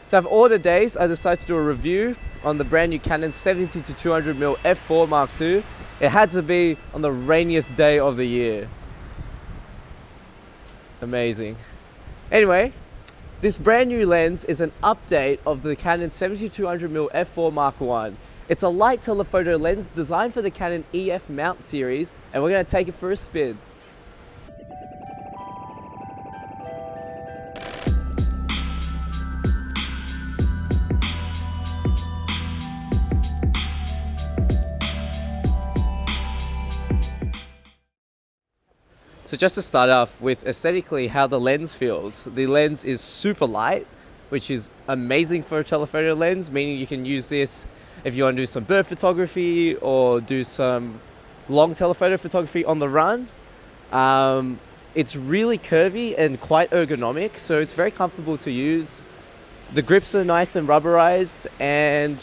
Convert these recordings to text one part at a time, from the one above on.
So of all the days, I decided to do a review on the brand new Canon 70-200mm F4 Mark II. It had to be on the rainiest day of the year. Amazing. Anyway, this brand new lens is an update of the Canon 70-200mm F4 Mark I. It's a light telephoto lens designed for the Canon EF mount series, and we're going to take it for a spin. So just to start off with aesthetically how the lens feels. The lens is super light, which is amazing for a telephoto lens, meaning you can use this if you want to do some bird photography or do some long telephoto photography on the run. It's really curvy and quite ergonomic, so it's very comfortable to use. The grips are nice and rubberized, and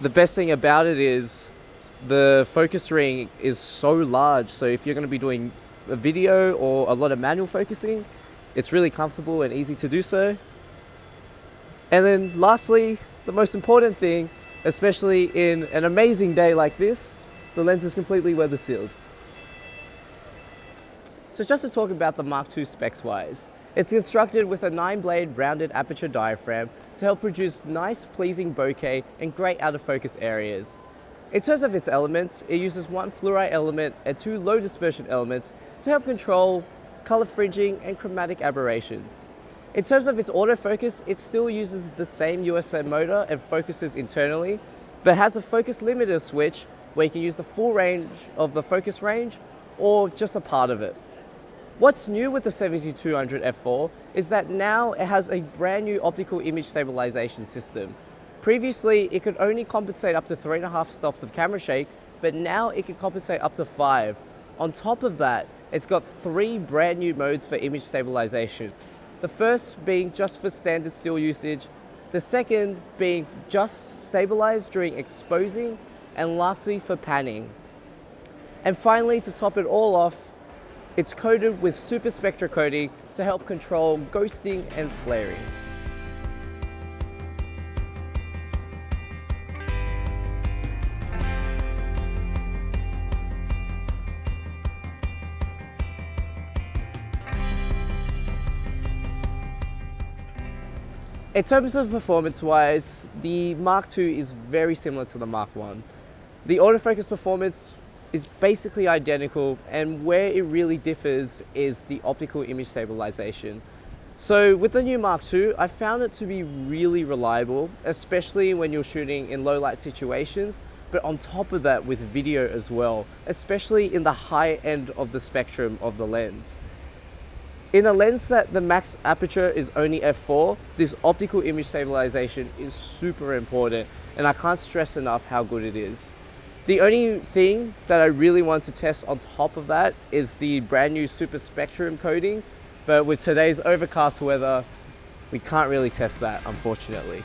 the best thing about it is the focus ring is so large, so if you're going to be doing a video or a lot of manual focusing, it's really comfortable and easy to do so. And then lastly, the most important thing, especially in an amazing day like this, the lens is completely weather sealed. So just to talk about the Mark II specs wise, it's constructed with a 9-blade rounded aperture diaphragm to help produce nice pleasing bokeh and great out of focus areas. In terms of its elements, it uses one fluorite element and 2 low dispersion elements to help control color fringing and chromatic aberrations. In terms of its autofocus, it still uses the same USM motor and focuses internally, but has a focus limiter switch where you can use the full range of the focus range or just a part of it. What's new with the 70-200 F4 is that now it has a brand new optical image stabilization system. Previously, it could only compensate up to 3.5 stops of camera shake, but now it can compensate up to 5. On top of that, it's got 3 brand new modes for image stabilization. The first being just for standard still usage, the second being just stabilized during exposing, and lastly for panning. And finally, to top it all off, it's coated with super spectra coating to help control ghosting and flaring. In terms of performance-wise, the Mark II is very similar to the Mark I. The autofocus performance is basically identical, and where it really differs is the optical image stabilization. So with the new Mark II, I found it to be really reliable, especially when you're shooting in low light situations, but on top of that with video as well, especially in the high end of the spectrum of the lens. In a lens that the max aperture is only f4, this optical image stabilization is super important, and I can't stress enough how good it is. The only thing that I really want to test on top of that is the brand new super spectrum coating, but with today's overcast weather, we can't really test that, unfortunately.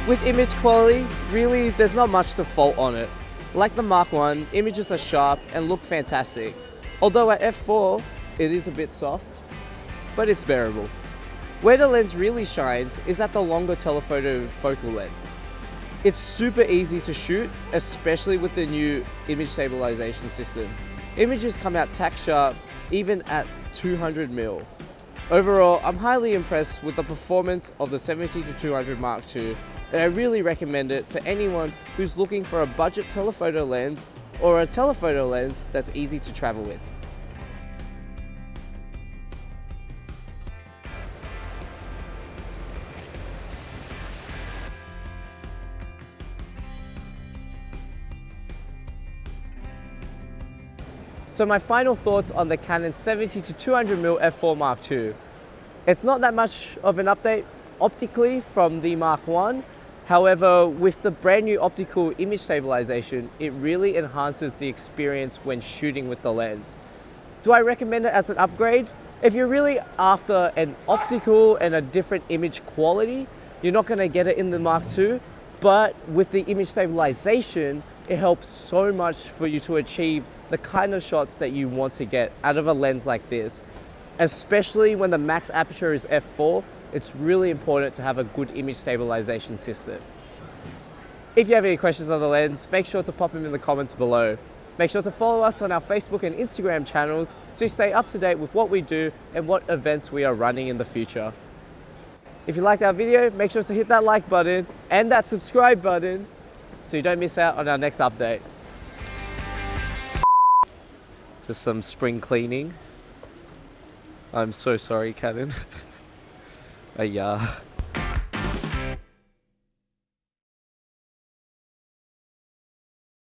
With image quality, really there's not much to fault on it. Like the Mark I, images are sharp and look fantastic. Although at f4, it is a bit soft, but it's bearable. Where the lens really shines is at the longer telephoto focal length. It's super easy to shoot, especially with the new image stabilization system. Images come out tack sharp even at 200mm. Overall, I'm highly impressed with the performance of the 70-200 Mark II, and I really recommend it to anyone who's looking for a budget telephoto lens or a telephoto lens that's easy to travel with. So my final thoughts on the Canon 70-200mm f4 Mark II. It's not that much of an update optically from the Mark I. However, with the brand new optical image stabilization, it really enhances the experience when shooting with the lens. Do I recommend it as an upgrade? If you're really after an optical and a different image quality, you're not going to get it in the Mark II, but with the image stabilization, it helps so much for you to achieve the kind of shots that you want to get out of a lens like this. Especially when the max aperture is f4, it's really important to have a good image stabilization system. If you have any questions on the lens, make sure to pop them in the comments below. Make sure to follow us on our Facebook and Instagram channels so you stay up to date with what we do and what events we are running in the future. If you liked our video, make sure to hit that like button and that subscribe button so you don't miss out on our next update. Just some spring cleaning. I'm so sorry, Canon. Yeah.